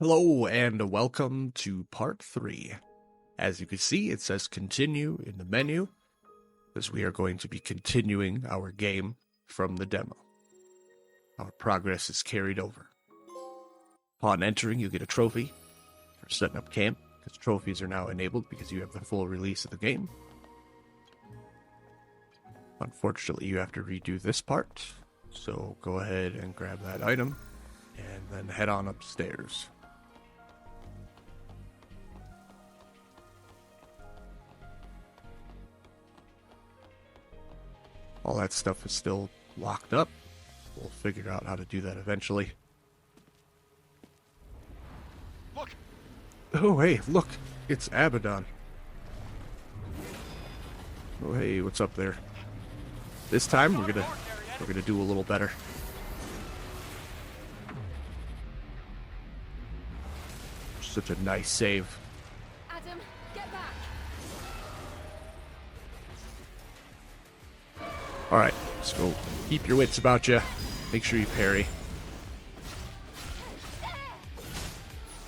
Hello and welcome to part 3. As you can see, it says continue in the menu, as we are going to be continuing our game from the demo. Our progress is carried over. Upon entering, you get a trophy for setting up camp, because trophies are now enabled because you have the full release of the game. Unfortunately, you have to redo this part, so go ahead and grab that item, and then head on upstairs. All that stuff is still locked up. We'll figure out how to do that eventually. Look! Oh, hey, look! It's Abbadon. Oh, hey, what's up there? This time we're gonna do a little better. Such a nice save. Adam, get back! Alright, let's go. Keep your wits about you. Make sure you parry.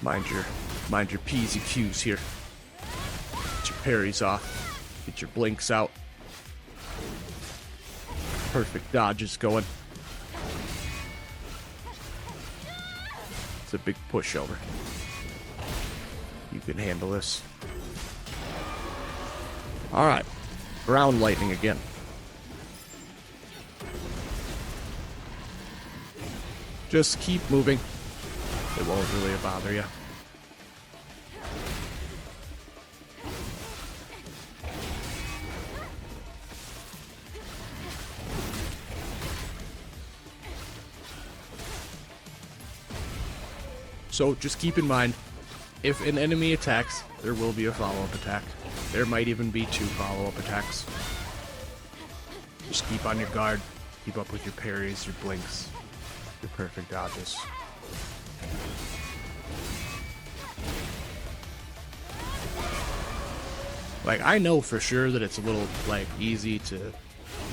Mind your P's and Q's here. Get your parries off. Get your blinks out. Perfect dodges going. It's a big pushover. You can handle this. Alright. Ground lightning again. Just keep moving. It won't really bother you. So just keep in mind, if an enemy attacks, there will be a follow-up attack. There might even be 2 follow-up attacks. Just keep on your guard. Keep up with your parries, your blinks. Your perfect dodges. Like, I know for sure that it's a little, like, easy to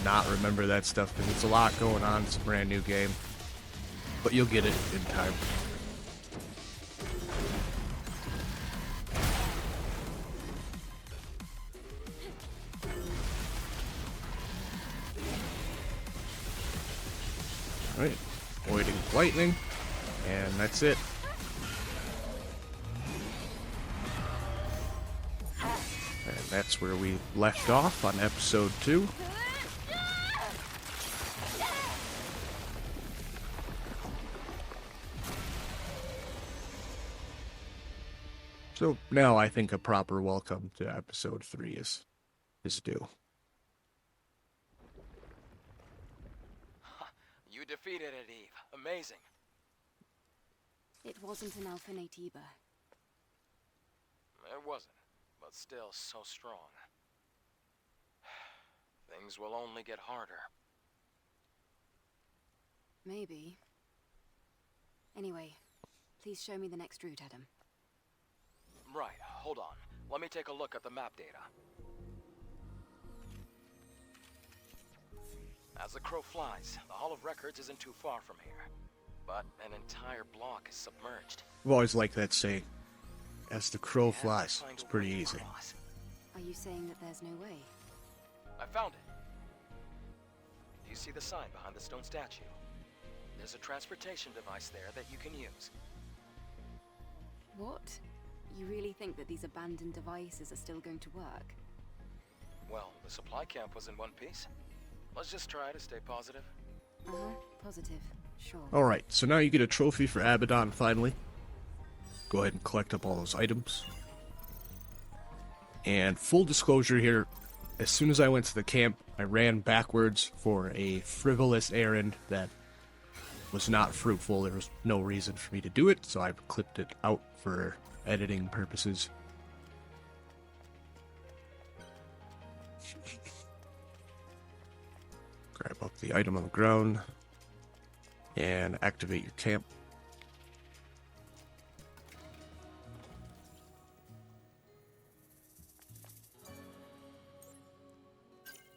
not remember that stuff because it's a lot going on. It's a brand new game. But you'll get it in time. Alright. Avoiding lightning, and that's it. And that's where we left off on episode 2. So now I think a proper welcome to episode 3 is due. You defeated it, Eve. Amazing. It wasn't an Alpha Natiba. It wasn't, but still so strong. Things will only get harder. Maybe. Anyway, please show me the next route, Adam. Right, hold on. Let me take a look at the map data. As the crow flies, the Hall of Records isn't too far from here. But an entire block is submerged. I've always liked that saying. As the crow flies. It's pretty easy. Are you saying that there's no way? I found it. Do you see the sign behind the stone statue? There's a transportation device there that you can use. What? You really think that these abandoned devices are still going to work? Well, the supply camp was in one piece. Let's just try to stay positive. Uh-huh, positive. Sure. Alright, so now you get a trophy for Abbadon finally. Go ahead and collect up all those items. And full disclosure here, as soon as I went to the camp, I ran backwards for a frivolous errand that was not fruitful. There was no reason for me to do it, so I clipped it out for editing purposes. Grab up the item on the ground and activate your camp.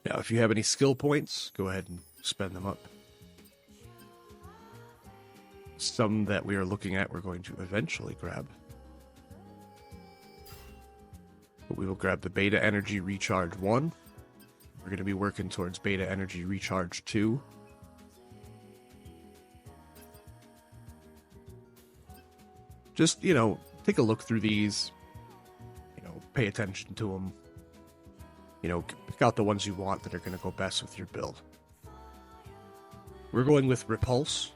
Now, if you have any skill points, go ahead and spend them up. some that we are looking at we're going to eventually grab. But we will grab the Beta Energy Recharge 1. We're going to be working towards Beta Energy Recharge 2. Just, take a look through these. Pay attention to them. Pick out the ones you want that are going to go best with your build. We're going with Repulse.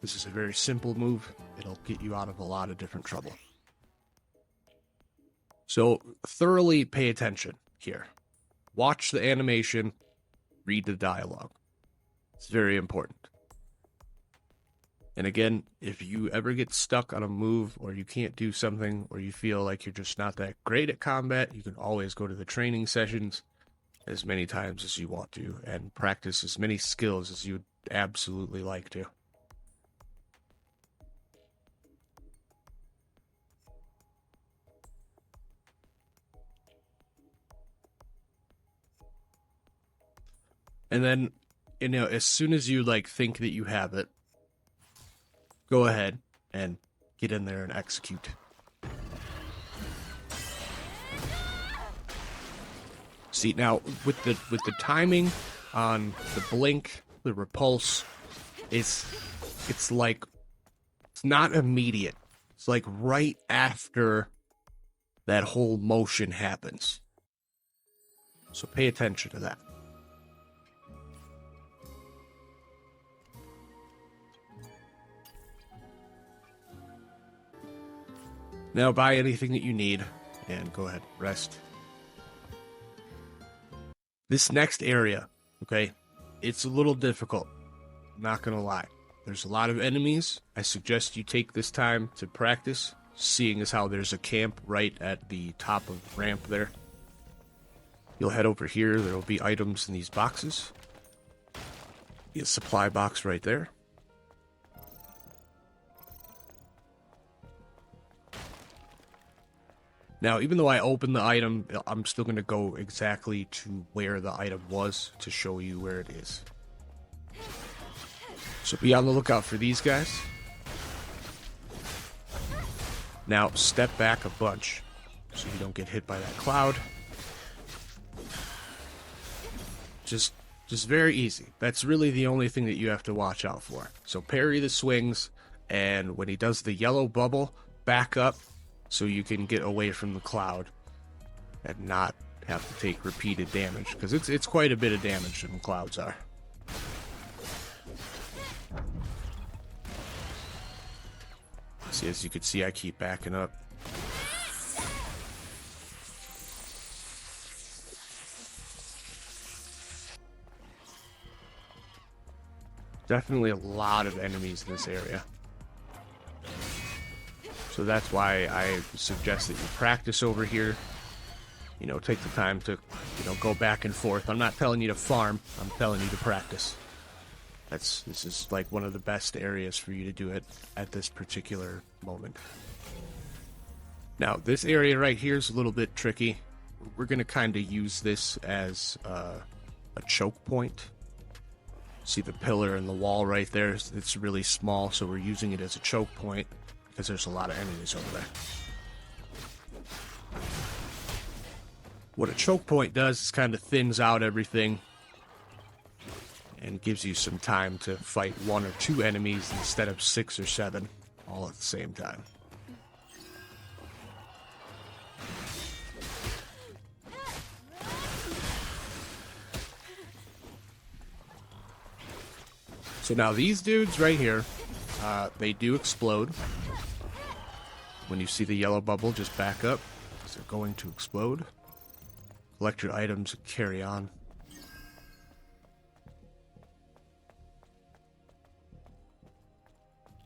This is a very simple move. It'll get you out of a lot of different trouble. So thoroughly pay attention here. Watch the animation, read the dialogue. It's very important. And again, if you ever get stuck on a move or you can't do something or you feel like you're just not that great at combat, you can always go to the training sessions as many times as you want to and practice as many skills as you'd absolutely like to. And then, as soon as you think that you have it, go ahead and get in there and execute. See, now with the timing on the blink, the repulse, it's not immediate. It's like right after that whole motion happens. So pay attention to that. Now buy anything that you need and go ahead and rest. This next area, okay, it's a little difficult. I'm not going to lie. There's a lot of enemies. I suggest you take this time to practice, seeing as how there's a camp right at the top of the ramp there. You'll head over here. There will be items in these boxes. Be a supply box right there. Now, even though I opened the item, I'm still going to go exactly to where the item was to show you where it is. So be on the lookout for these guys. Now, step back a bunch so you don't get hit by that cloud. Just very easy. That's really the only thing that you have to watch out for. So parry the swings, and when he does the yellow bubble, back up so you can get away from the cloud and not have to take repeated damage, because it's quite a bit of damage than clouds are. See, as you can see, I keep backing up. Definitely a lot of enemies in this area. So that's why I suggest that you practice over here. Take the time to, go back and forth. I'm not telling you to farm. I'm telling you to practice. This is like one of the best areas for you to do it at this particular moment. Now, this area right here is a little bit tricky. We're going to kind of use this as a choke point. See the pillar and the wall right there? It's really small, so we're using it as a choke point because there's a lot of enemies over there. What a choke point does is kind of thins out everything and gives you some time to fight 1 or 2 enemies instead of 6 or 7 all at the same time. So now these dudes right here, they do explode. When you see the yellow bubble, just back up, because they're going to explode. Collect your items and carry on.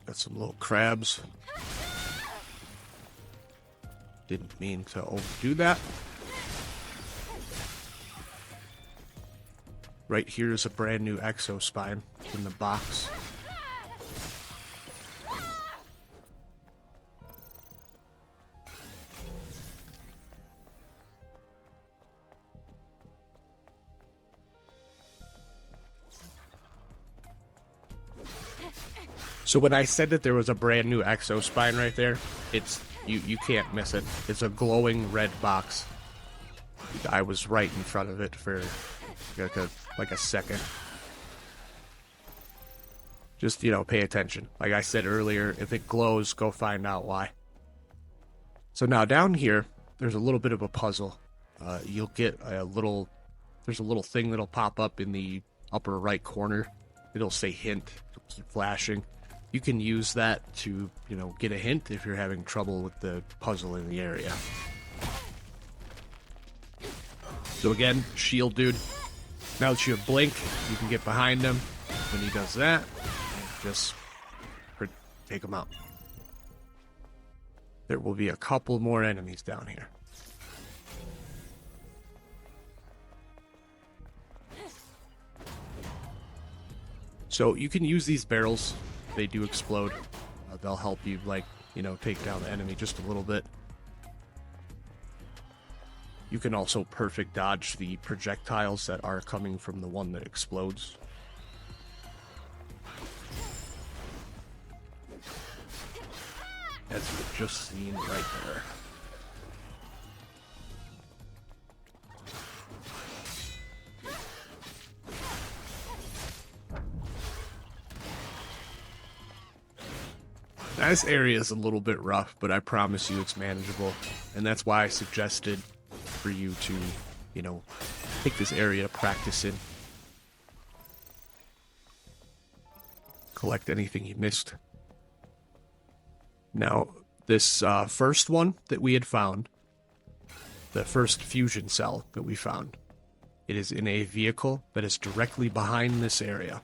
Got some little crabs. Didn't mean to overdo that. Right here is a brand new exo spine in the box. So when I said that there was a brand new exo spine right there, it's you can't miss it. It's a glowing red box. I was right in front of it for like a second. Just, pay attention. Like I said earlier, if it glows, go find out why. So now down here, there's a little bit of a puzzle. You'll get there's a little thing that'll pop up in the upper right corner. It'll say hint. It'll keep flashing. You can use that to, get a hint if you're having trouble with the puzzle in the area. So again, shield dude. Now that you have blink, you can get behind him. When he does that, just take him out. There will be a couple more enemies down here. So you can use these barrels. They do explode. They'll help you, take down the enemy just a little bit. You can also perfect dodge the projectiles that are coming from the one that explodes. As you've just seen right there. This area is a little bit rough, but I promise you it's manageable. And that's why I suggested for you to, take this area to practice in. Collect anything you missed. Now, this first one that we had found, the first fusion cell that we found, it is in a vehicle that is directly behind this area.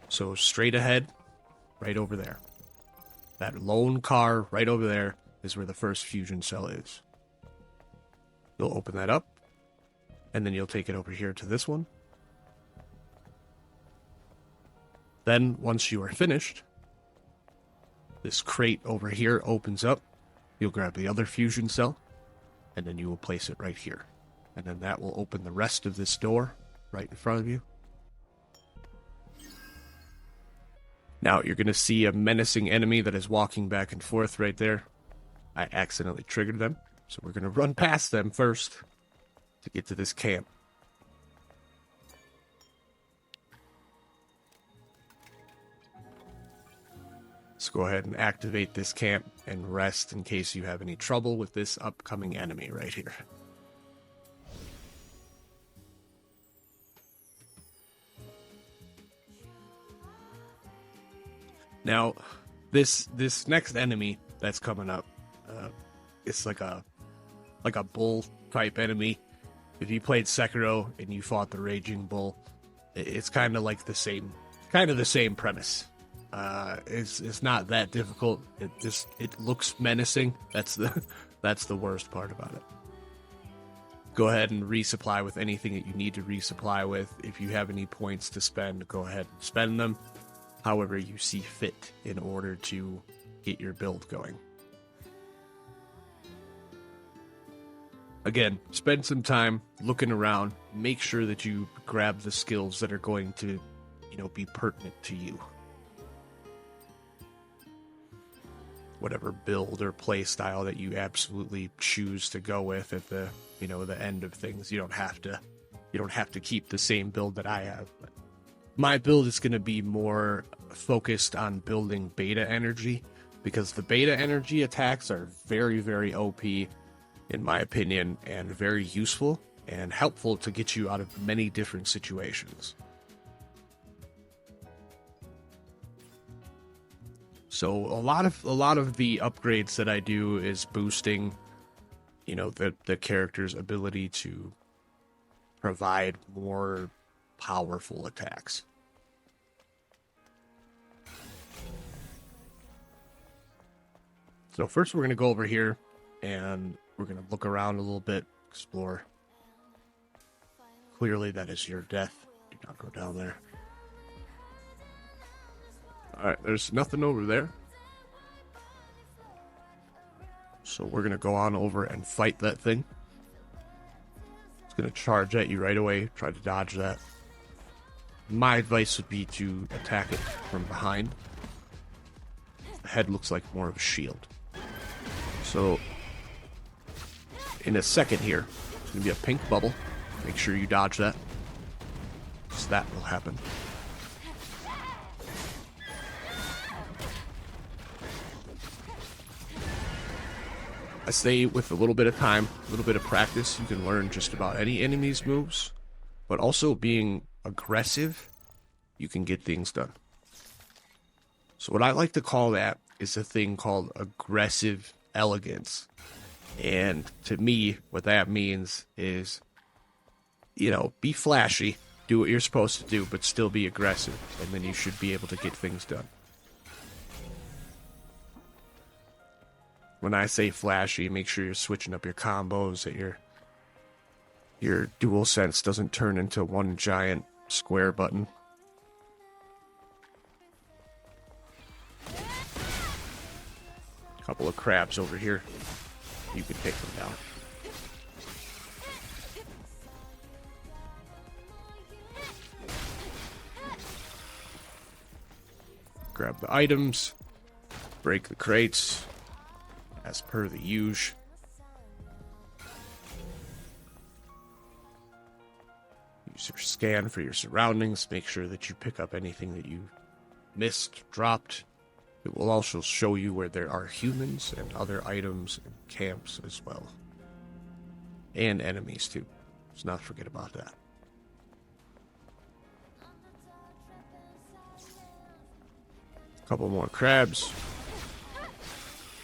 So straight ahead, right over there. That lone car right over there is where the first fusion cell is. You'll open that up, and then you'll take it over here to this one. Then, once you are finished, this crate over here opens up. You'll grab the other fusion cell, and then you will place it right here. And then that will open the rest of this door right in front of you. Now, you're going to see a menacing enemy that is walking back and forth right there. I accidentally triggered them, so we're going to run past them first to get to this camp. Let's go ahead and activate this camp and rest in case you have any trouble with this upcoming enemy right here. Now, this next enemy that's coming up, it's like a bull type enemy. If you played Sekiro and you fought the Raging Bull, it's kind of like the same premise. It's not that difficult. It looks menacing. That's the worst part about it. Go ahead and resupply with anything that you need to resupply with. If you have any points to spend, go ahead and spend them however you see fit in order to get your build going. Again, spend some time looking around. Make sure that you grab the skills that are going to, be pertinent to you. Whatever build or play style that you absolutely choose to go with at the, the end of things. You don't have to keep the same build that I have. But my build is going to be more focused on building beta energy, because the beta energy attacks are very, very OP, in my opinion, and very useful and helpful to get you out of many different situations. So a lot of the upgrades that I do is boosting, the character's ability to provide more powerful attacks. So first we're going to go over here and we're going to look around a little bit, explore. Clearly that is your death. Do not go down there. Alright, there's nothing over there. So we're going to go on over and fight that thing. It's going to charge at you right away. Try to dodge that. My advice would be to attack it from behind. The head looks like more of a shield. So, in a second here, there's going to be a pink bubble. Make sure you dodge that, because that will happen. I say with a little bit of time, a little bit of practice, you can learn just about any enemy's moves, but also being aggressive, you can get things done. So what I like to call that is a thing called aggressive elegance. And to me, what that means is, you know, be flashy, do what you're supposed to do, but still be aggressive, and then you should be able to get things done. When I say flashy, make sure you're switching up your combos, that your dual sense doesn't turn into one giant square button. Couple of crabs over here. You can take them down. Grab the items, break the crates, as per the usual. Use your scan for your surroundings. Make sure that you pick up anything that you missed, dropped. It will also show you where there are humans and other items and camps as well. And enemies too. Let's not forget about that. A couple more crabs.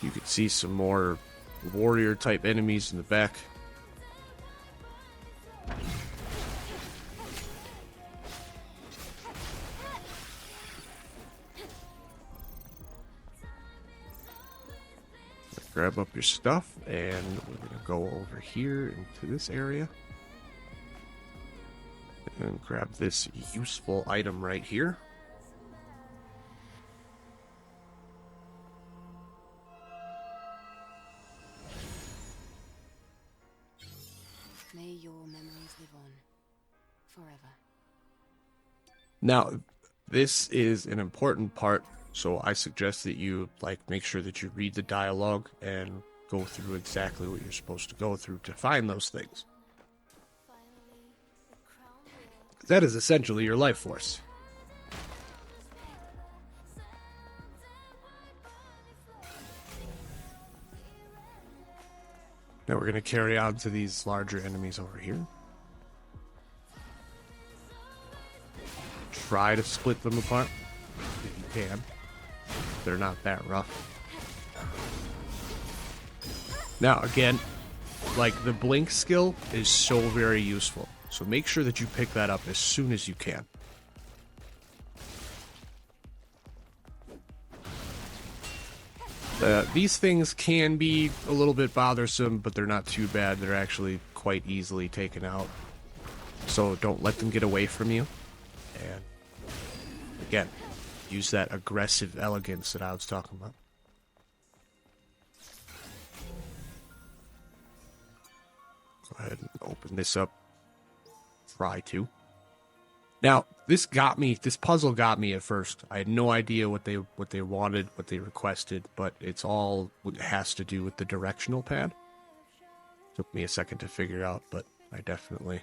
You can see some more warrior type enemies in the back. Grab up your stuff, and we're going to go over here into this area. And grab this useful item right here. May your memories live on forever. Now, this is an important part, so I suggest that you make sure that you read the dialogue and go through exactly what you're supposed to go through to find those things. That is essentially your life force. Now we're going to carry on to these larger enemies over here. Try to split them apart if you can. They're not that rough. Now again, the blink skill is so very useful. So make sure that you pick that up as soon as you can. These things can be a little bit bothersome, but they're not too bad. They're actually quite easily taken out. So don't let them get away from you. And again, use that aggressive elegance that I was talking about. Go ahead and open this up. Try to. Now, this puzzle got me at first. I had no idea what they wanted, what they requested, but it's all what has to do with the directional pad. Took me a second to figure out, but I definitely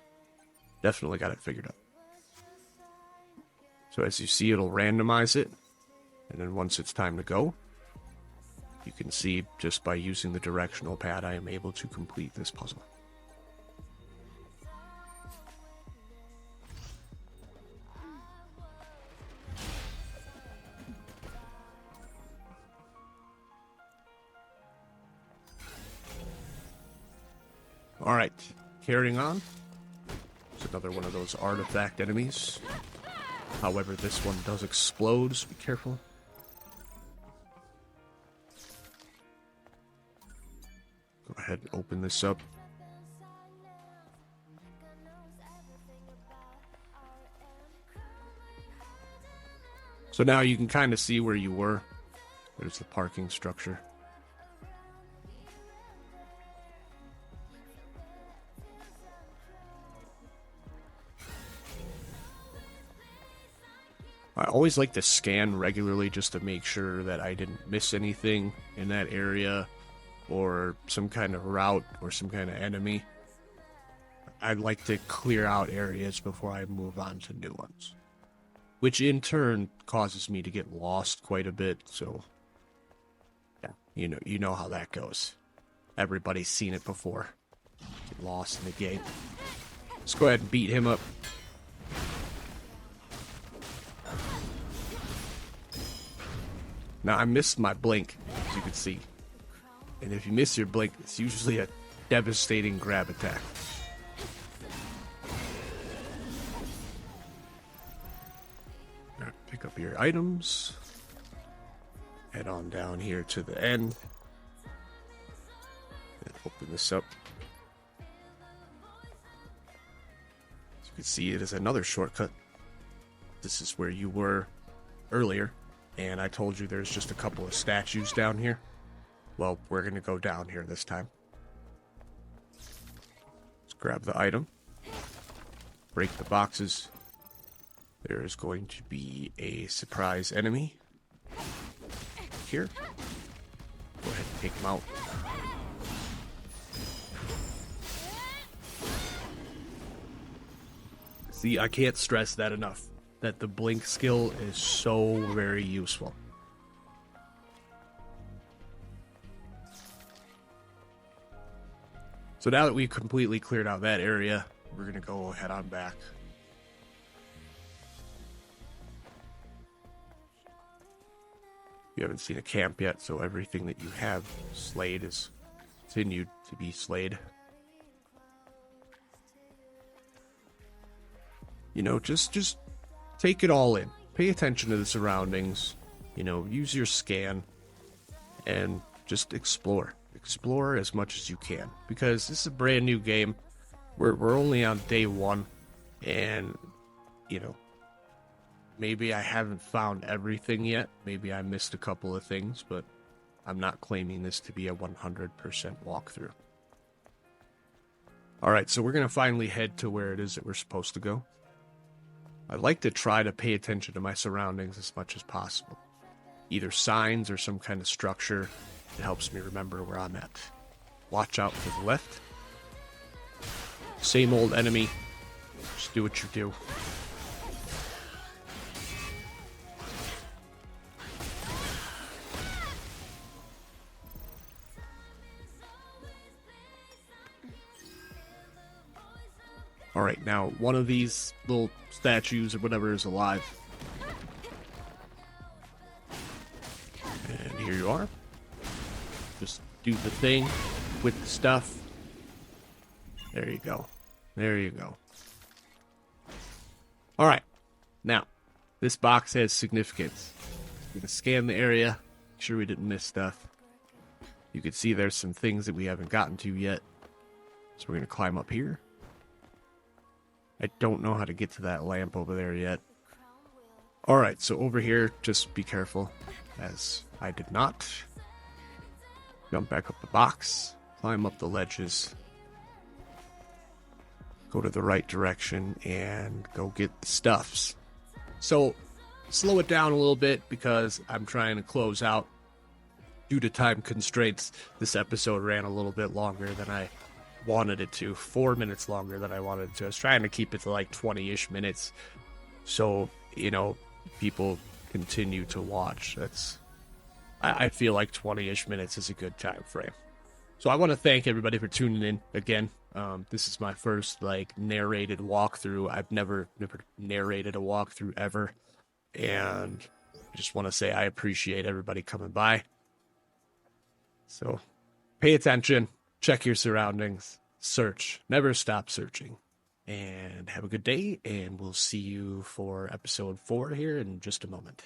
got it figured out. So as you see, it'll randomize it, and then once it's time to go, you can see just by using the directional pad, I am able to complete this puzzle. Alright, carrying on. It's another one of those artifact enemies. However, this one does explode, so be careful. Go ahead and open this up. So now you can kind of see where you were. There's the parking structure. always like to scan regularly just to make sure that I didn't miss anything in that area, or some kind of route or some kind of enemy. I'd like to clear out areas before I move on to new ones, which in turn causes me to get lost quite a bit. So yeah, you know how that goes. Everybody's seen it before. Get lost in the game. Let's go ahead and beat him up. Now, I missed my blink, as you can see. And if you miss your blink, it's usually a devastating grab attack. Now, pick up your items. Head on down here to the end. And open this up. As you can see, it is another shortcut. This is where you were earlier. And I told you there's just a couple of statues down here. Well, we're going to go down here this time. Let's grab the item. Break the boxes. There is going to be a surprise enemy here. Go ahead and take him out. See, I can't stress that enough. That the blink skill is so very useful. So now that we've completely cleared out that area, we're going to go head on back. You haven't seen a camp yet, so everything that you have slayed is continued to be slayed. You know, just take it all in. Pay attention to the surroundings. You know, use your scan and just explore. Explore as much as you can, because this is a brand new game. We're only on day one, and you know, maybe I haven't found everything yet. Maybe I missed a couple of things, but I'm not claiming this to be a 100% walkthrough. Alright, so we're going to finally head to where it is that we're supposed to go. I like to try to pay attention to my surroundings as much as possible. Either signs or some kind of structure that helps me remember where I'm at. Watch out to the left. Same old enemy. Just do what you do. Alright, now one of these little statues or whatever is alive. And here you are. Just do the thing with the stuff. There you go. There you go. Alright, now, this box has significance. I'm going to scan the area, make sure we didn't miss stuff. You can see there's some things that we haven't gotten to yet. So we're going to climb up here. I don't know how to get to that lamp over there yet. Alright, so over here, just be careful, as I did not. Jump back up the box, climb up the ledges, go to the right direction, and go get the stuffs. So, slow it down a little bit, because I'm trying to close out. Due to time constraints, this episode ran a little bit longer than I wanted it to. 4 minutes longer than I wanted it to. I was trying to keep it to like 20-ish minutes, so, you know, people continue to watch. I feel like 20-ish minutes is a good time frame. So I want to thank everybody for tuning in again. This is my first like narrated walkthrough. I've never narrated a walkthrough ever, and I just want to say I appreciate everybody coming by. So pay attention, check your surroundings, search, never stop searching, and have a good day, and we'll see you for episode 4 here in just a moment.